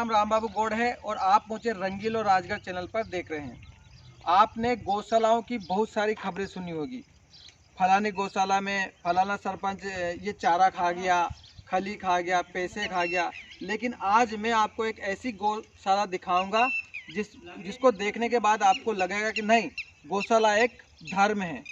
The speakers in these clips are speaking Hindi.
नाम रामबाबू गौड़ है और आप मुझे रंगीलो राजगढ़ चैनल पर देख रहे हैं। आपने गौशालाओं की बहुत सारी खबरें सुनी होगी। फलानी गौशाला में फलाना सरपंच ये चारा खा गया, खली खा गया, पैसे खा गया। लेकिन आज मैं आपको एक ऐसी गौशाला दिखाऊंगा जिसको देखने के बाद आपको लगेगा कि नहीं, गौशाला एक धर्म है।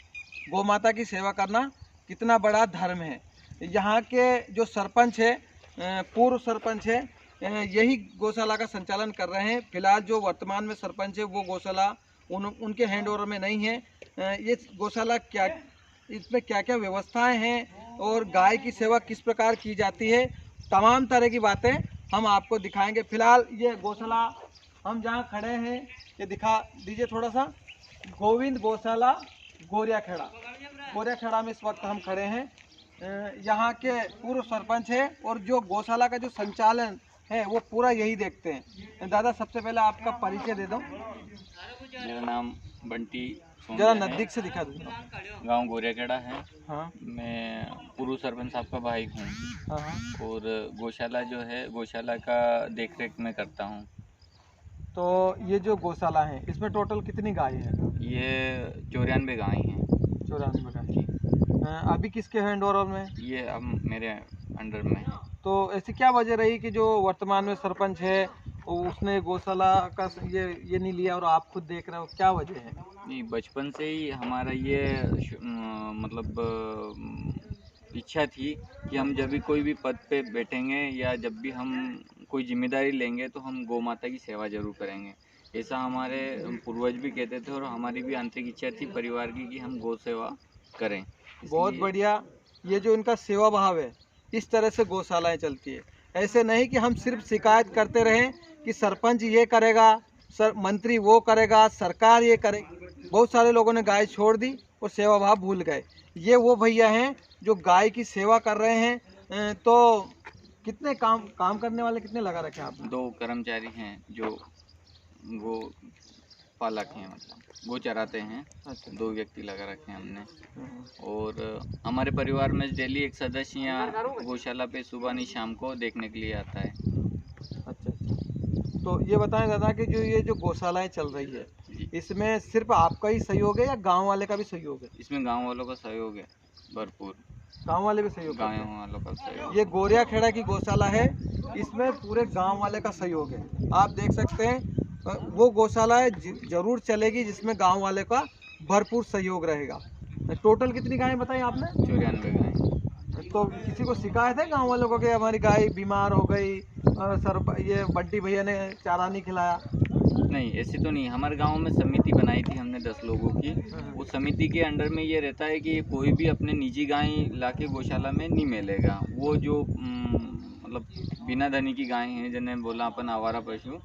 गौ माता की सेवा करना कितना बड़ा धर्म है। यहाँ के जो सरपंच है, पूर्व सरपंच है, यही गौशाला का संचालन कर रहे हैं। फिलहाल जो वर्तमान में सरपंच है वो गौशाला उनके हैंड ओवर में नहीं है। ये गौशाला क्या, इसमें क्या क्या व्यवस्थाएं हैं और गाय की सेवा किस प्रकार की जाती है, तमाम तरह की बातें हम आपको दिखाएंगे। फिलहाल ये गौशाला हम जहाँ खड़े हैं, ये दिखा दीजिए थोड़ा सा, गोविंद गौशाला गोरिया खेड़ा में इस वक्त हम खड़े हैं। यहाँ के पूर्व सरपंच है और जो गौशाला का जो संचालन है वो पूरा यही देखते हैं। दादा, सबसे पहले आपका परिचय दे दो। मेरा नाम बंटी, जरा नज़दीक से दिखा दो। गांव गोरियाखेड़ा है। हाँ, मैं पूर्व सरपंच साहब का भाई हूँ। हाँ। और गौशाला जो है, गौशाला का देखरेख मैं करता हूँ। तो ये जो गौशाला है इसमें टोटल कितनी गाय है? ये 94 गाय हैं। 94 गाय। अभी किसके हैंड ओवर में? ये अब मेरे अंडर में है। तो ऐसी क्या वजह रही कि जो वर्तमान में सरपंच है उसने गौशाला का ये नहीं लिया और आप खुद देख रहे हो, क्या वजह है? नहीं, बचपन से ही हमारा ये मतलब इच्छा थी कि हम जब भी कोई भी पद पे बैठेंगे या जब भी हम कोई जिम्मेदारी लेंगे तो हम गौ माता की सेवा जरूर करेंगे। ऐसा हमारे पूर्वज भी कहते थे और हमारी भी आंतरिक इच्छा थी परिवार की कि हम गौ सेवा करें। बहुत बढ़िया। ये जो इनका सेवा भाव है, इस तरह से गौशालाएं चलती है। ऐसे नहीं कि हम सिर्फ शिकायत करते रहें कि सरपंच ये करेगा, मंत्री वो करेगा, सरकार ये करेगी। बहुत सारे लोगों ने गाय छोड़ दी और सेवा भाव भूल गए। ये वो भैया हैं जो गाय की सेवा कर रहे हैं। तो कितने काम करने वाले कितने लगा रखे आपने? 2 कर्मचारी हैं जो गो पालक हैं, मतलब गो चराते हैं। अच्छा। 2 व्यक्ति लगा रखे हैं हमने। और हमारे परिवार में डेली एक सदस्य यहाँ गौशाला पे सुबह नहीं शाम को देखने के लिए आता है। अच्छा। तो ये बताएं दादा कि ये जो गौशालाएं चल रही है, इसमें सिर्फ आपका ही सहयोग है या गांव वाले का भी सहयोग है? इसमें गांव वालों का सहयोग है भरपूर। गांव वाले भी सहयोग करते गांव हैं? वालों का सहयोग। ये गोरिया खेड़ा की गौशाला है, इसमें पूरे गांव वाले का सहयोग है। आप देख सकते हैं वो गौशाला है जरूर चलेगी जिसमें गांव वाले का भरपूर सहयोग रहेगा। टोटल कितनी गायें बताई आपने? 94 गाय। तो किसी को शिकायत है गांव वालों को कि हमारी गाय बीमार हो गई, ये बंटी भैया ने चारा नहीं खिलाया? नहीं, ऐसे तो नहीं। हमारे गांव में समिति बनाई थी हमने 10 लोगों की। उस समिति के अंडर में ये रहता है कि कोई भी अपने निजी गाय लाके गौशाला में नहीं मिलेगा। वो जो मतलब बिना धनी की गाय हैं, जिन्हें बोला अपन आवारा पशु,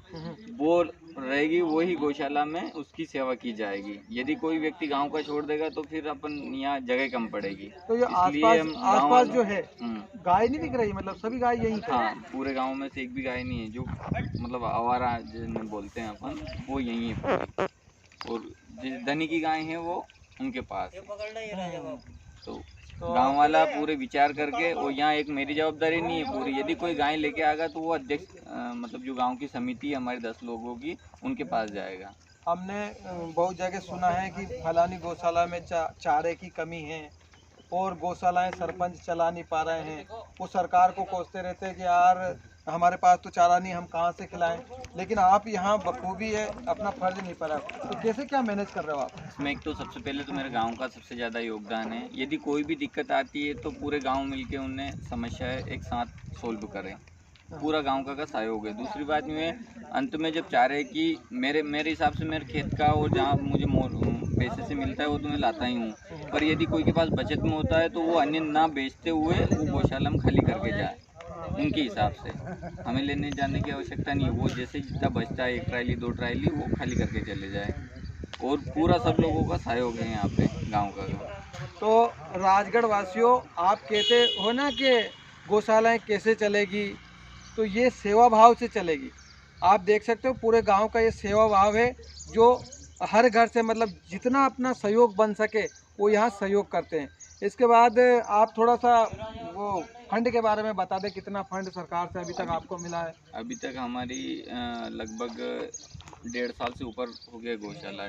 वो रहेगी, वही गौशाला में उसकी सेवा की जाएगी। यदि कोई व्यक्ति गांव का छोड़ देगा तो फिर अपन यहाँ जगह कम पड़ेगी। तो ये आसपास जो है गाय नहीं दिख रही, मतलब सभी गाय यहीं पे? हाँ, पूरे गांव में से एक भी गाय नहीं है जो मतलब आवारा जिन्हें बोलते हैं अपन, वो यहीं है। और जिस धनी की गाय है वो उनके पास है। तो गांव वाला पूरे विचार करके, और यहाँ एक मेरी जवाबदारी नहीं है पूरी, यदि कोई गाय लेके आएगा तो वो अध्यक्ष मतलब जो गांव की समिति है हमारे 10 लोगों की, उनके पास जाएगा। हमने बहुत जगह सुना है कि फलानी गौशाला में चारे की कमी है और गौशालाएं सरपंच चला नहीं पा रहे हैं। वो सरकार को कोसते रहते हैं कि यार हमारे पास तो चारा नहीं, हम कहाँ से खिलाएं। लेकिन आप यहाँ बखूबी है अपना फर्ज नहीं पड़ा, तो कैसे क्या मैनेज कर रहे हो आप? इसमें एक तो सबसे पहले तो मेरे गांव का सबसे ज़्यादा योगदान है। यदि कोई भी दिक्कत आती है तो पूरे गांव मिलके उन्हें समस्या एक साथ सोल्व करें, पूरा गांव का सहयोग है। दूसरी बात ये है, अंत में जब चारे की मेरे हिसाब से मेरे खेत का और जहाँ मुझे पैसे से मिलता है वो तो मैं लाता ही हूँ, पर यदि कोई के पास बचत में होता है तो वो अन्य ना बेचते हुए वो गौशाला में खाली करके जाए। उनके हिसाब से हमें लेने जाने की आवश्यकता नहीं है। वो जैसे जितना बचता है, 1 ट्राली 2 ट्राली, वो खाली करके चले जाए। और पूरा सब लोगों का सहयोग है यहाँ पे गाँव का। तो राजगढ़ वासियों, आप कहते हो ना कि गौशालाएं कैसे चलेगी, तो ये सेवा भाव से चलेगी। आप देख सकते हो पूरे गांव का ये सेवा भाव है जो हर घर से मतलब जितना अपना सहयोग बन सके वो यहाँ सहयोग करते हैं। इसके बाद आप थोड़ा सा वो फंड के बारे में बता दें, कितना फंड सरकार से अभी तक आपको मिला है? अभी तक हमारी लगभग 1.5 साल से ऊपर हो गया गौशाला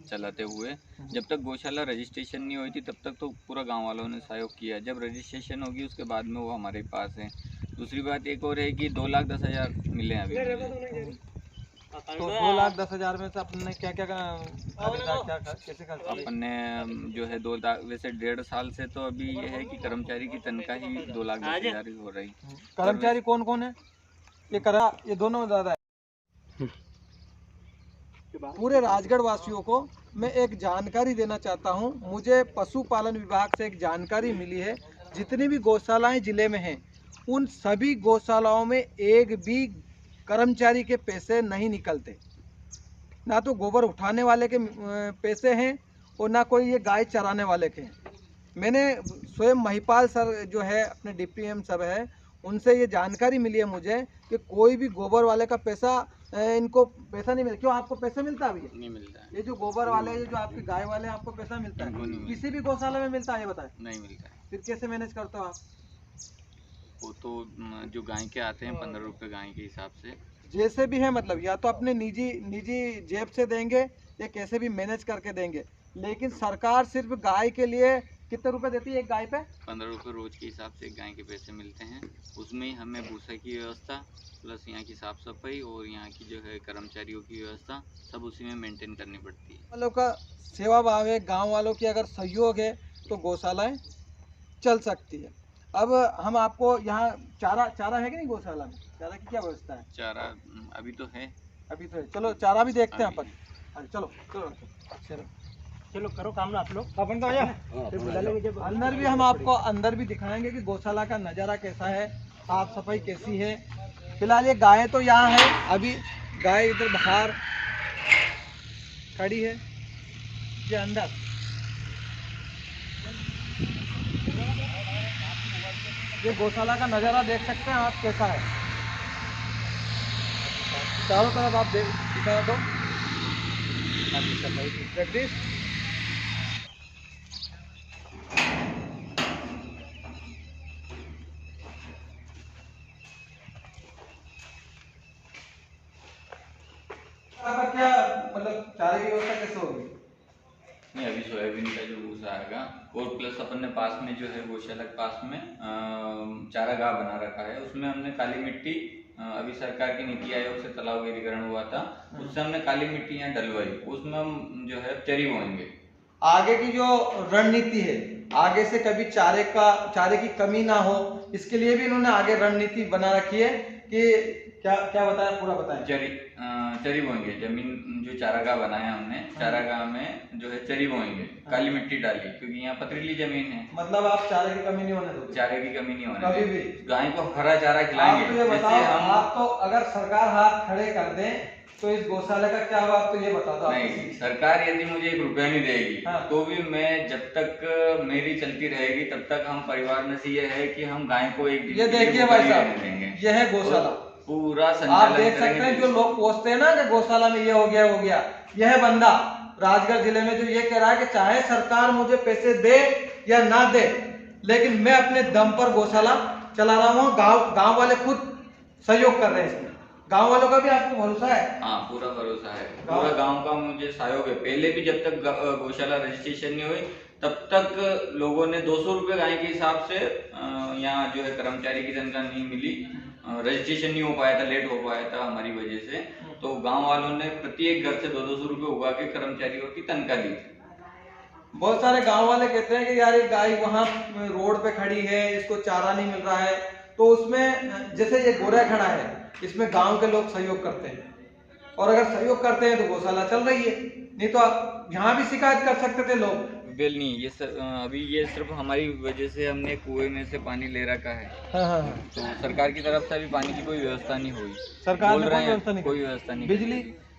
चलाते हुए। जब तक गौशाला रजिस्ट्रेशन नहीं हुई थी तब तक तो पूरा गांव वालों ने सहयोग किया। जब रजिस्ट्रेशन होगी उसके बाद में वो हमारे पास है। दूसरी बात एक और है कि 2,10,000 मिले हैं अभी मुझे। तो 2,10,000 में से अपने क्या क्या कैसे खर्च किए? अपन ने जो है 2 लाख, वैसे 1.5 साल से तो अभी ये है कि कर्मचारी की तनख्वाह ही 2,10,000 ही हो रही। कर्मचारी कौन कौन है? ये दोनों दादा है। पूरे राजगढ़ वासियों को मैं एक जानकारी देना चाहता हूं। मुझे पशुपालन विभाग से एक जानकारी मिली है, जितनी भी गौशालाएं जिले में हैं उन सभी गौशालाओं में एक भी कर्मचारी के पैसे नहीं निकलते। ना तो गोबर उठाने वाले के पैसे हैं और ना कोई ये गाय चराने वाले के हैं। मैंने स्वयं महिपाल सर जो है अपने डीपीएम सर है, उनसे ये जानकारी मिली है मुझे कि कोई भी गोबर वाले का पैसा इनको पैसा नहीं मिलता। क्यों, आपको पैसा मिलता है अभी? नहीं मिलता है। ये जो गोबर वाले, ये जो आपके गाय वाले हैं, आपको पैसा मिलता है? किसी भी गौशाला में मिलता है? ये बताएं। नहीं मिलता है। फिर कैसे मैनेज करते हो आप? वो तो जो गाय के आते हैं 15 रुपए गाय के हिसाब से। जैसे भी है, मतलब या तो अपने निजी जेब से देंगे या कैसे भी मैनेज करके देंगे, लेकिन सरकार सिर्फ गाय के लिए कितने रुपए देती है एक गाय पे? 15 रुपये रोज के हिसाब से गाय के पैसे मिलते हैं। उसमें हमें भूसा की व्यवस्था प्लस यहाँ की साफ सफाई और यहाँ की जो है कर्मचारियों की व्यवस्था सब उसी में मेंटेन करनी पड़ती है। वालों का सेवा भाव है, गांव वालों की अगर सहयोग है तो गौशालाएं चल सकती है। अब हम आपको यहाँ चारा है कि नहीं गौशाला में? चारा की क्या व्यवस्था है? चारा अभी तो है। अभी तो है। चलो चारा भी देखते हैं अपन। अरे चलो चलो चलो चलो करो काम ना आप लोग। अपन तो आया अंदर भी, हम आपको अंदर भी दिखाएंगे कि गौशाला का नज़ारा कैसा है, साफ सफाई कैसी है। फिलहाल ये गाय तो यहाँ है, अभी गाय इधर बाहर खड़ी है, ये अंदर। ये गौशाला का नज़ारा देख सकते हैं आप कैसा है। चारों तरफ आप देख दिखा दो जगदीश। क्या मतलब चारे की व्यवस्था कैसे होगी? नहीं, अभी सोयाबीन का जो भूसा आएगा और प्लस अपन ने पास में जो है गौशाला के पास में चारागाह बना रखा है। उसमें हमने काली मिट्टी, अभी सरकार की नीति आयोग से तालाब गिरीकरण हुआ था, उससे हमने काली मिट्टी यहाँ डलवाई। उसमें हम जो है चरी बोएंगे। आगे की जो रणनीति है, आगे से कभी चारे की कमी ना हो, इसके लिए भी इन्होंने आगे रणनीति बना रखी है कि क्या बताया, पूरा बताएं। चरी बोएंगे। जमीन जो चारागाह बनाया हमने, चारागाह में जो है चरी बोएंगे, काली मिट्टी डाली, क्योंकि यहाँ पथरीली जमीन है। मतलब आप चारे की कमी नहीं होने दोगे? चारे की कमी नहीं होने कभी भी। भी गाय को हरा चारा खिलाएंगे। आप तो ये बताओ, आप तो अगर सरकार हाथ खड़े कर दे तो इस गौशाला का क्या हुआ, आप तो ये बता दो। नहीं, सरकार यदि मुझे 1 रुपया नहीं देगी तो भी मैं, जब तक मेरी चलती रहेगी तब तक हम परिवार में से ये है कि हम गाय को एक ये देखिए भाई साहब, ये है गौशाला, पूरा आप संचालन देख सकते हैं। जो लोग पूछते हैं ना कि गौशाला में ये हो गया, यह है बंदा राजगढ़ जिले में जो ये कह रहा है कि चाहे सरकार मुझे पैसे दे या ना दे, लेकिन मैं अपने दम पर गौशाला चला रहा हूँ। गांव वाले खुद सहयोग कर रहे हैं इसमें। गांव वालों का भी आपको भरोसा है? हाँ, पूरा भरोसा है। पूरा गांव का मुझे सहयोग है। पहले भी जब तक गौशाला रजिस्ट्रेशन नहीं हुई तब तक लोगों ने 200 रुपये गाय के हिसाब से यहाँ जो है कर्मचारी की तनख्वाह नहीं मिली, रजिस्ट्रेशन नहीं हो पाया था, लेट हो पाया था हमारी वजह से। तो गांव वालों ने प्रत्येक घर से 200 रुपये उगा के कर्मचारियों की तनख्वाह दी थी। बहुत सारे गांव वाले कहते हैं कि यार ये गाय वहाँ रोड पे खड़ी है, इसको चारा नहीं मिल रहा है। तो उसमें जैसे ये गोरा खड़ा है, इसमें गांव के लोग सहयोग करते हैं, और अगर सहयोग करते हैं तो गौशाला चल रही है, नहीं तो यहाँ भी शिकायत कर सकते थे लोग। बिल नहीं, ये अभी ये सिर्फ हमारी वजह से हमने कुएं में से पानी ले रखा है। हाँ। तो सरकार की तरफ से अभी पानी की कोई व्यवस्था नहीं हुई। सरकार बोल ने रहे हैं कोई व्यवस्था नहीं,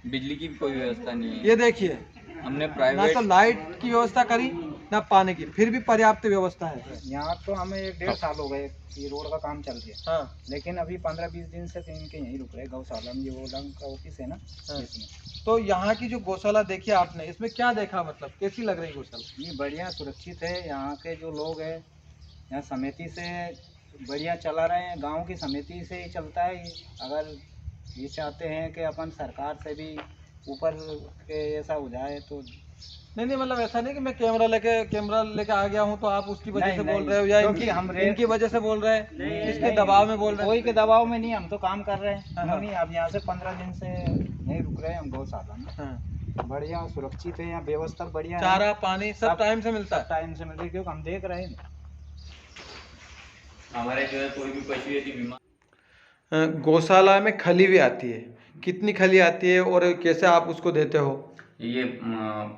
बिजली की भी कोई व्यवस्था नहीं है। ये देखिए, हमने ना प्राइवेट तो लाइट की व्यवस्था करी, ना पानी की, फिर भी पर्याप्त व्यवस्था है। यहाँ तो हमें 1-1.5 साल हो गए, ये रोड का काम चल गया। हाँ लेकिन अभी 15-20 दिन से इनके यहीं रुक रहे गौशाला में, ये वो डंग का ऑफिस है ना, हाँ। इसमें। तो यहाँ की जो गौशाला देखी आपने, इसमें क्या देखा, मतलब कैसी लग रही गौशाला? ये बढ़िया सुरक्षित है, यहाँ के जो लोग हैं यहाँ समिति से बढ़िया चला रहे हैं, गांव की समिति से ही चलता है ये। अगर ये चाहते हैं कि अपन सरकार से भी ऊपर के ऐसा हो जाए तो नहीं, मतलब ऐसा नहीं कि मैं कैमरा लेके आ गया हूँ तो आप उसकी वजह नहीं, से बोल नहीं, रहे हो, या क्योंकि हम इनकी वजह से बोल रहे हैं, नहीं, इसके नहीं, दबाव में बोल रहे कोई हैं? के दबाव में नहीं, हम तो काम कर रहे हैं। हाँ। नहीं, अब यहाँ से 15 दिन से नहीं रुक रहे हैं हम गौशाला में। हाँ। बढ़िया सुरक्षित है, यहाँ व्यवस्था बढ़िया है, चारा पानी सब सब- टाइम से मिलता है? टाइम से मिल रही है, क्योंकि हम देख रहे हैं। हमारे जो है कोई भी पशु यदि बीमार, गौशाला में खली भी आती है, कितनी खली आती है और कैसे आप उसको देते हो? ये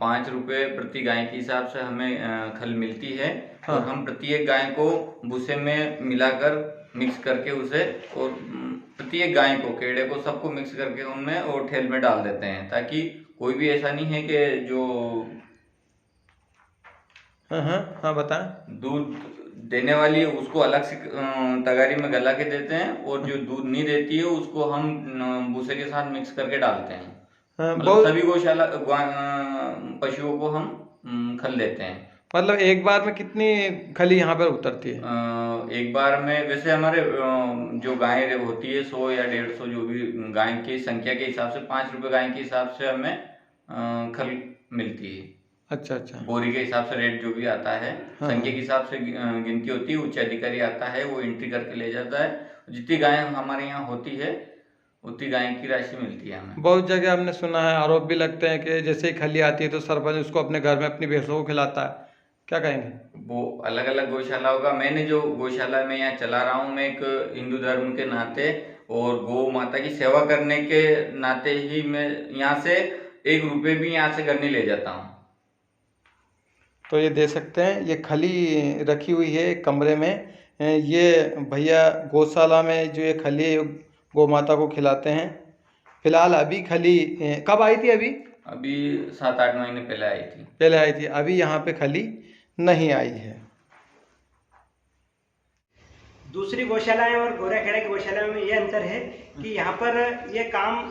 5 रुपये प्रति गाय के हिसाब से हमें खल मिलती है। हाँ। और हम प्रत्येक गाय को भूसे में मिलाकर मिक्स करके उसे, और प्रत्येक गाय को, केड़े को, सबको मिक्स करके उनमें और ठेल में डाल देते हैं, ताकि कोई भी ऐसा नहीं है कि जो हाँ बताएं। दूध देने वाली है उसको अलग से तगारी में गला के देते हैं, और जो दूध नहीं देती है उसको हम भूसे के साथ मिक्स करके डालते हैं। मतलब सभी गौशाला पशुओं को हम खल देते हैं। मतलब एक बार में कितनी खली यहाँ पर उतरती है? एक बार में वैसे हमारे जो गाय होती है 100 या 150, जो भी गाय की संख्या के हिसाब से 5 रुपये गाय के हिसाब से हमें खल मिलती है। अच्छा। बोरी के हिसाब से रेट जो भी आता है, हाँ। संख्या के हिसाब से गिनती होती है। उच्च अधिकारी आता है, वो एंट्री करके ले जाता है। जितनी गाय हमारे यहाँ होती है उतनी गाय की राशि मिलती है हमें। बहुत जगह हमने सुना है, आरोप भी लगते हैं कि जैसे ही खली आती है तो सरपंच उसको अपने घर में अपनी भैंसों को खिलाता है, क्या कहेंगे? वो अलग अलग गौशालाओं का, मैंने जो गौशाला में यहाँ चला रहा हूँ, मैं एक हिंदू धर्म के नाते और गौ माता की सेवा करने के नाते ही मैं यहाँ से 1 रुपये भी यहाँ से घर नहीं ले जाता हूँ। तो ये दे सकते हैं, ये खली रखी हुई है एक कमरे में। ये भैया गौशाला में जो ये खली गौ माता को खिलाते हैं। फिलहाल अभी खली कब आई थी? अभी 7-8 महीने पहले आई थी। अभी यहाँ पे खली नहीं आई है। दूसरी गौशालाएं और गोराखेड़ा की गौशाला में ये अंतर है कि यहाँ पर ये काम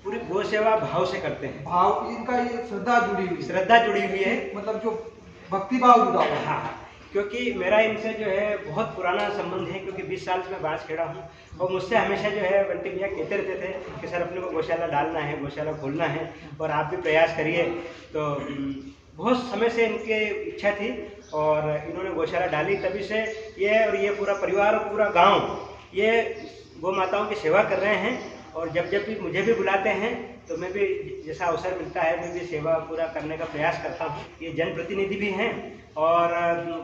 पूरी गौ सेवा भाव से करते हैं। भाव, इनका ये श्रद्धा जुड़ी हुई है, मतलब जो भक्ति भाव जुड़ा हुआ है। हाँ, क्योंकि मेरा इनसे जो है बहुत पुराना संबंध है, क्योंकि 20 साल से मैं बांस खेड़ा हूँ और मुझसे हमेशा जो है बंटी भैया कहते रहते थे कि सर अपने को गौशाला डालना है, गौशाला खोलना है और आप भी प्रयास करिए। तो बहुत समय से इनकी इच्छा थी और इन्होंने गौशाला डाली, तभी से ये और ये पूरा परिवार और पूरा गाँव ये गौ माताओं की सेवा कर रहे हैं। और जब भी मुझे भी बुलाते हैं तो मैं भी जैसा अवसर मिलता है मैं भी सेवा पूरा करने का प्रयास करता हूँ। ये जनप्रतिनिधि भी हैं और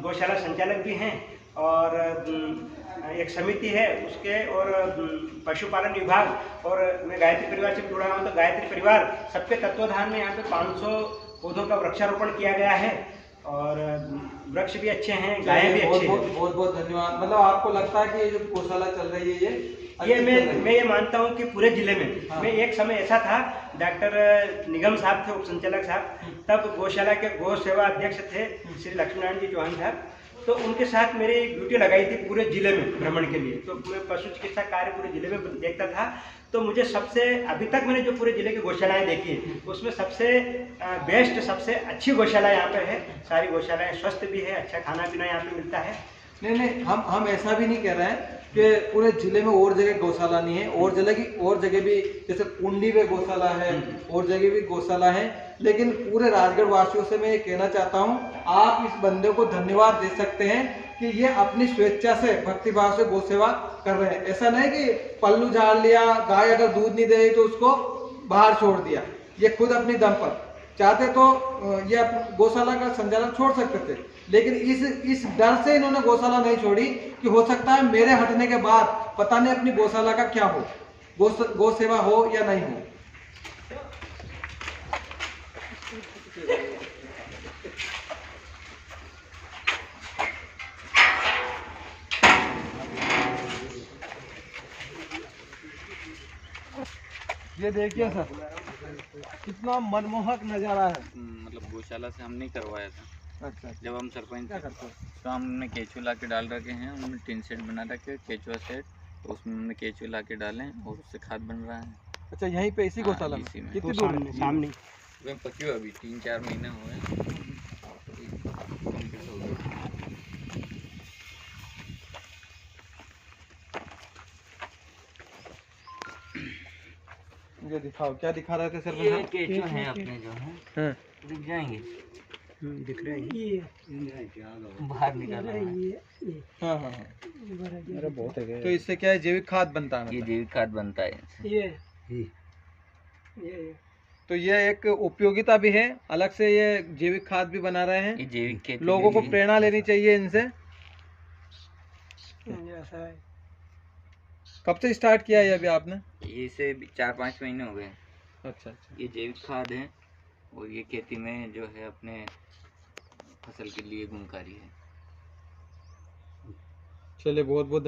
गौशाला संचालक भी हैं और एक समिति है उसके, और पशुपालन विभाग, और मैं गायत्री परिवार से जुड़ा हूँ। तो गायत्री परिवार सबके तत्वाधान में यहाँ पे 500 पौधों का वृक्षारोपण किया गया है और वृक्ष भी अच्छे हैं, गायें भी अच्छी हैं। बहुत धन्यवाद। मतलब आपको लगता है कि ये जो गौशाला चल रही है ये मैं ये मानता हूँ कि पूरे जिले में, हाँ। मैं एक समय ऐसा था, डॉक्टर निगम साहब थे उप संचालक साहब, तब गौशाला के गौ सेवा अध्यक्ष थे श्री लक्ष्मीनारायण जी चौहान साहब, तो उनके साथ मेरी ड्यूटी लगाई थी पूरे जिले में भ्रमण के लिए। तो मैं पशु चिकित्सा कार्य पूरे जिले में देखता था। तो मुझे सबसे, अभी तक मैंने जो पूरे जिले की गौशालाएं देखी है उसमें सबसे बेस्ट, सबसे अच्छी गौशाला यहाँ पे है। सारी गौशालाएं स्वस्थ भी है, अच्छा खाना पीना यहाँ पे मिलता है। नहीं, हम ऐसा भी नहीं कह रहे हैं कि पूरे जिले में और जगह गौशाला नहीं है, और जगह भी, जैसे कुंडी में गौशाला है, और जगह भी गौशाला है। लेकिन पूरे राजगढ़ वासियों से मैं ये कहना चाहता हूँ, आप इस बंदे को धन्यवाद दे सकते हैं कि ये अपनी स्वेच्छा से, भक्तिभाव से गौ सेवा कर रहे हैं। ऐसा नहीं कि पल्लू झाड़ लिया, गाय अगर दूध नहीं दे रही तो उसको बाहर छोड़ दिया। ये खुद अपनी दम पर चाहते तो ये गौशाला का संचालन छोड़ सकते थे, लेकिन इस डर से इन्होंने गौशाला नहीं छोड़ी कि हो सकता है मेरे हटने के बाद पता नहीं अपनी गौशाला का क्या हो, गौ सेवा हो या नहीं हो। ये देखिए सर, कितना मनमोहक नज़ारा है। मतलब गौशाला से हम नहीं करवाया था, अच्छा अच्छा। जब हम सरपंच क्या थे, करते हो? तो हमने केचुआ ला के डाल रखे हैं, उनमें टिन शेड बना रखे, केचुआ शेड, तो उसमें हमने केचुआ ला के डाले और उससे खाद बन रहा है। अच्छा, यहीं पे इसी हाँ, गौशाला में इसी में। कितनी तो दूर है? सामने सामने वे पकी हुई अभी 3-4 महीने हुए कंप्लीट हो गई। ये दिखाओ, क्या दिखा रहे थे सर? ये केचुआ हैं अपने जो हैं, हाँ दिख जाएंगे, दिख रहा है बाहर निकाला है। हाँ हाँ हाँ। अरे बहुत है तो इससे क्या है, जैविक खाद बनता है ये मतलब। जैविक खाद बनता है इनसे। तो ये एक उपयोगिता भी है, अलग से ये जैविक खाद भी बना रहे ये हैं। जैविक खेती लोगों के को लिए- प्रेरणा लेनी चाहिए इनसे। कब से स्टार्ट किया है ये अभी आपने? ये से 4-5 महीने हो गए। अच्छा अच्छा। ये जैविक खाद है और ये खेती में जो है अपने फसल के लिए गुणकारी है। चलिए, बहुत बहुत